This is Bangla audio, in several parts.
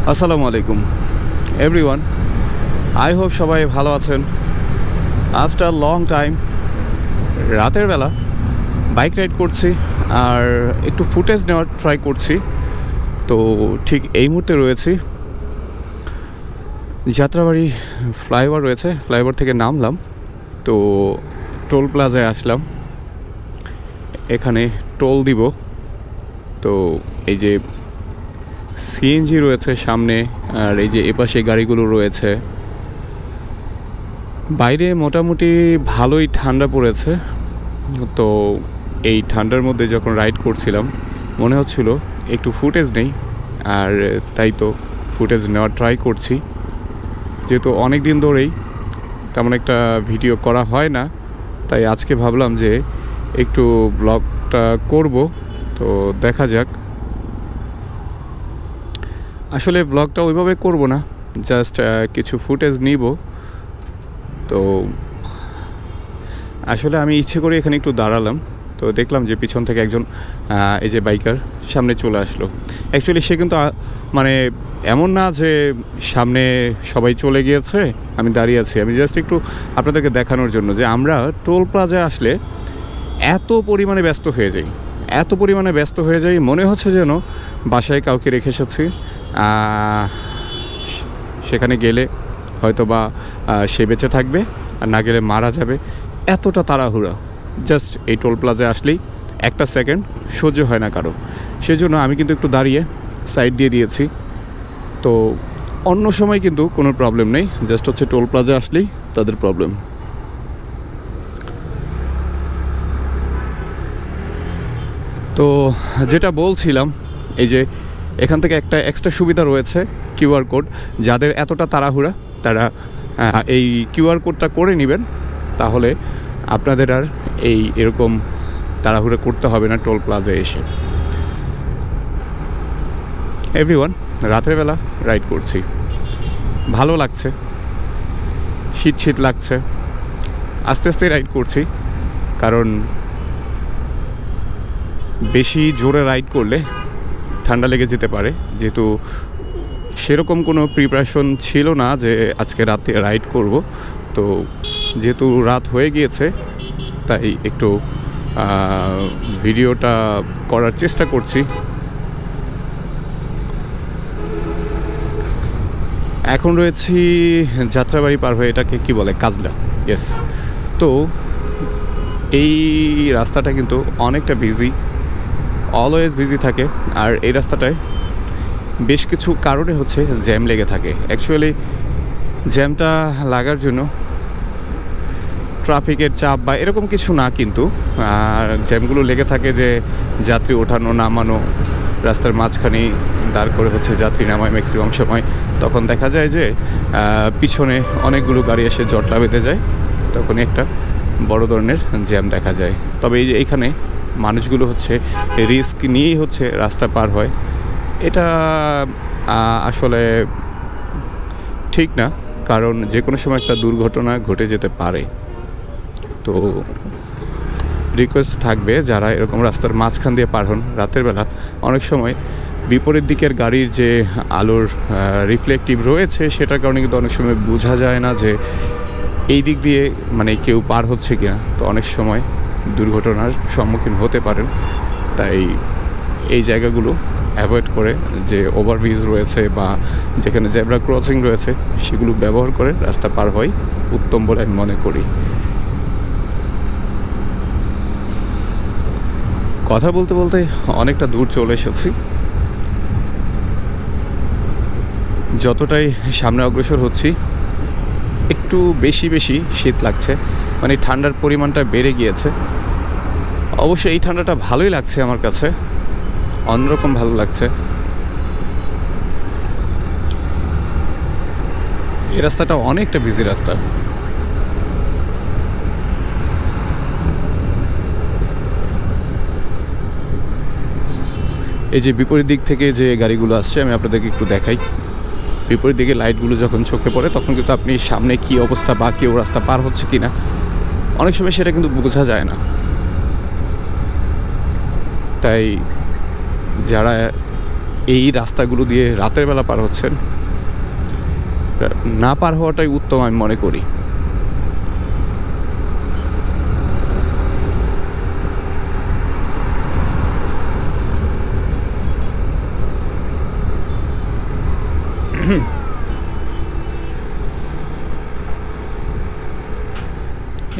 আসসালামু আলাইকুম এভরিওয়ান, আই হোপ সবাই ভালো আছেন। আফটার লং টাইম রাতের বেলা বাইক রাইড করছি আর একটু ফুটেজ নেওয়ার ট্রাই করছি। তো ঠিক এই মুহূর্তে রয়েছি যাত্রাবাড়ি ফ্লাইওভার রয়েছে, ফ্লাইওভার থেকে নামলাম, তো টোল প্লাজায় আসলাম। এখানে টোল দিব। তো এই যে সিএনজি রয়েছে সামনে, আর এই যে এপাশে গাড়িগুলো রয়েছে। বাইরে মোটামুটি ভালোই ঠান্ডা পড়েছে। তো এই ঠান্ডার মধ্যে যখন রাইড করছিলাম মনে হচ্ছিল একটু ফুটেজ নেই, আর তাই তো ফুটেজ নেওয়ার ট্রাই করছি। যেহেতু অনেক দিন ধরেই তেমন একটা ভিডিও করা হয় না, তাই আজকে ভাবলাম যে একটু ব্লগটা করব। তো দেখা যাক। আসলে ব্লগটা ওইভাবে করব না, জাস্ট কিছু ফুটেজ নিব। তো আসলে আমি ইচ্ছে করে এখানে একটু দাঁড়ালাম, তো দেখলাম যে পিছন থেকে একজন এই যে বাইকার সামনে চলে আসলো। অ্যাকচুয়ালি সে কিন্তু মানে এমন না যে সামনে সবাই চলে গিয়েছে আমি দাঁড়িয়ে আছি। আমি জাস্ট একটু আপনাদেরকে দেখানোর জন্য যে আমরা টোল প্লাজায় আসলে এত পরিমাণে ব্যস্ত হয়ে যাই, মনে হচ্ছে যেন বাসায় কাউকে রেখে এসেছি। সেখানে গেলে হয়তো বা সে বেঁচে থাকবে, আর না গেলে মারা যাবে। এতটা তাড়াহুড়া জাস্ট এই টোল প্লাজায় আসলেই একটা সেকেন্ড সহ্য হয় না কারো। সেজন্য আমি কিন্তু একটু দাঁড়িয়ে সাইড দিয়ে দিয়েছি। তো অন্য সময় কিন্তু কোনো প্রবলেম নেই, জাস্ট হচ্ছে টোল প্লাজা আসলেই তাদের প্রবলেম। তো যেটা বলছিলাম, এই যে এখান থেকে একটা এক্সট্রা সুবিধা রয়েছে কিউআর কোড। যাদের এতটা তাড়াহুড়া তারা এই কিউআর কোডটা করে নেবেন, তাহলে আপনাদের আর এরকম তাড়াহুড়া করতে হবে না টোল প্লাজায় এসে। এভরিওয়ান, রাতের বেলা রাইড করছি, ভালো লাগছে, শীত শীত লাগছে। আস্তে আস্তে রাইড করছি, কারণ বেশি জোরে রাইড করলে ঠান্ডা লেগে যেতে পারে। যেহেতু সেরকম কোনো প্রিপারেশন ছিল না যে আজকে রাতে রাইড করব, তো যেহেতু রাত হয়ে গিয়েছে তাই একটু ভিডিওটা করার চেষ্টা করছি। এখন রয়েছি যাত্রাবাড়ি পার হয়ে, এটাকে কি বলে, কাজলা। ইয়েস। তো এই রাস্তাটা কিন্তু অনেকটা বিজি, অলওয়েজ বিজি থাকে। আর এই রাস্তাটায় বেশ কিছু কারণে হচ্ছে জ্যাম লেগে থাকে। অ্যাকচুয়ালি জ্যামটা লাগার জন্য ট্রাফিকের চাপ বা এরকম কিছু না, কিন্তু জ্যামগুলো লেগে থাকে যে যাত্রী ওঠানো নামানো, রাস্তার মাঝখানেই দাঁড় করে হচ্ছে যাত্রী নামায় ম্যাক্সিমাম সময়। তখন দেখা যায় যে পিছনে অনেকগুলো গাড়ি এসে জটলা বেঁধে যায়, তখনই একটা বড় ধরনের জ্যাম দেখা যায়। তবে এই যে এখানে মানুষগুলো হচ্ছে রিস্ক নিয়েই হচ্ছে রাস্তা পার হয়, এটা আসলে ঠিক না, কারণ যে কোনো সময় একটা দুর্ঘটনা ঘটে যেতে পারে। তো রিকোয়েস্ট থাকবে যারা এরকম রাস্তার মাঝখান দিয়ে পার হন রাতের বেলা, অনেক সময় বিপরীত দিকের গাড়ির যে আলোর রিফ্লেকটিভ রয়েছে সেটার কারণে কিন্তু অনেক সময় বোঝা যায় না যে এই দিক দিয়ে মানে কেউ পার হচ্ছে কিনা। তো অনেক সময় দুর্ঘটনার সম্মুখীন হতে পারেন, তাই এই জায়গাগুলো অ্যাভয়েড করে যে ওভারব্রিজ রয়েছে বা যেখানে জেব্রা ক্রসিং রয়েছে সেগুলো ব্যবহার করে রাস্তা পার হয় উত্তম বলে আমি মনে করি। কথা বলতে বলতে অনেকটা দূর চলে এসেছি। যতটাই সামনে অগ্রসর হচ্ছি একটু বেশি শীত লাগছে, মানে ঠান্ডার পরিমাণটা বেড়ে গিয়েছে। অবশ্য এই ঠান্ডাটা ভালোই লাগছে আমার কাছে, অন্যরকম ভালো লাগছে। এই রাস্তাটা অনেকটা বিজি রাস্তা। এই যে বিপরীত দিক থেকে যে গাড়িগুলো আসছে আমি আপনাদেরকে একটু দেখাই। বিপরীত দিকে লাইটগুলো যখন চোখে পড়ে তখন কিন্তু আপনি সামনে কি অবস্থা বা কেউ রাস্তা পার হচ্ছে কিনা অনেক সময় সেটা কিন্তু বোঝা যায় না। তাই যারা এই রাস্তাগুলো দিয়ে রাতের বেলা পার হচ্ছেন, না পার হওয়াটাই উত্তম আমি মনে করি।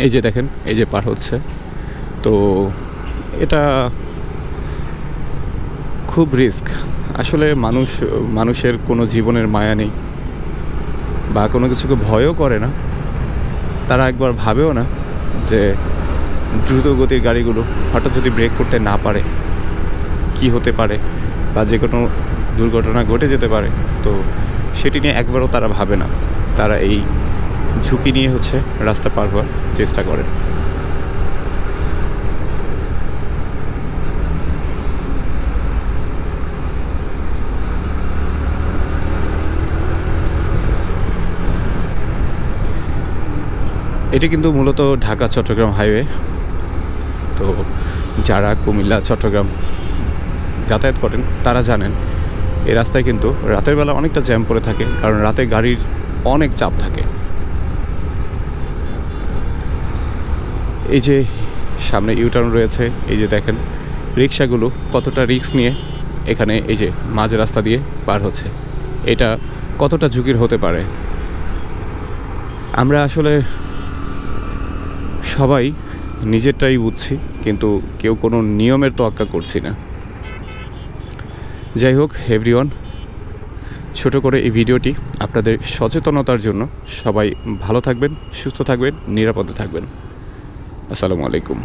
এই যে দেখেন, এই যে পার হচ্ছে, তো এটা খুব রিস্ক। আসলে মানুষের কোনো জীবনের মায়া নেই বা কোনো কিছুকে ভয়ও করে না। তারা একবার ভাবেও না যে দ্রুত গতির গাড়িগুলো হঠাৎ যদি ব্রেক করতে না পারে কি হতে পারে, বা যে কোনো দুর্ঘটনা ঘটে যেতে পারে। তো সেটি নিয়ে একবারও তারা ভাবে না। তারা এই ঝুঁকি নিয়ে হচ্ছে রাস্তা পার হওয়ার চেষ্টা করে। এটি কিন্তু মূলত ঢাকা চট্টগ্রাম হাইওয়ে। তো যারা কুমিল্লা চট্টগ্রাম যাতায়াত করেন তারা জানেন এই রাস্তায় কিন্তু রাতের বেলা অনেকটা জ্যাম পড়ে থাকে, কারণ রাতে গাড়ির অনেক চাপ থাকে। এই যে সামনে ইউটার্ন রয়েছে, এই যে দেখেন রিক্সাগুলো কতটা রিস্ক নিয়ে এখানে এই যে মাঝ রাস্তা দিয়ে পার হচ্ছে। এটা কতটা ঝুঁকির হতে পারে। আমরা আসলে সবাই নিজেরটাই বুঝছি, কিন্তু কেউ কোনো নিয়মের তোয়াক্কা করছি না। যাই হোক এভরিওয়ান, ছোট করে এই ভিডিওটি আপনাদের সচেতনতার জন্য। সবাই ভালো থাকবেন, সুস্থ থাকবেন, নিরাপদে থাকবেন। আসসালামু আলাইকুম।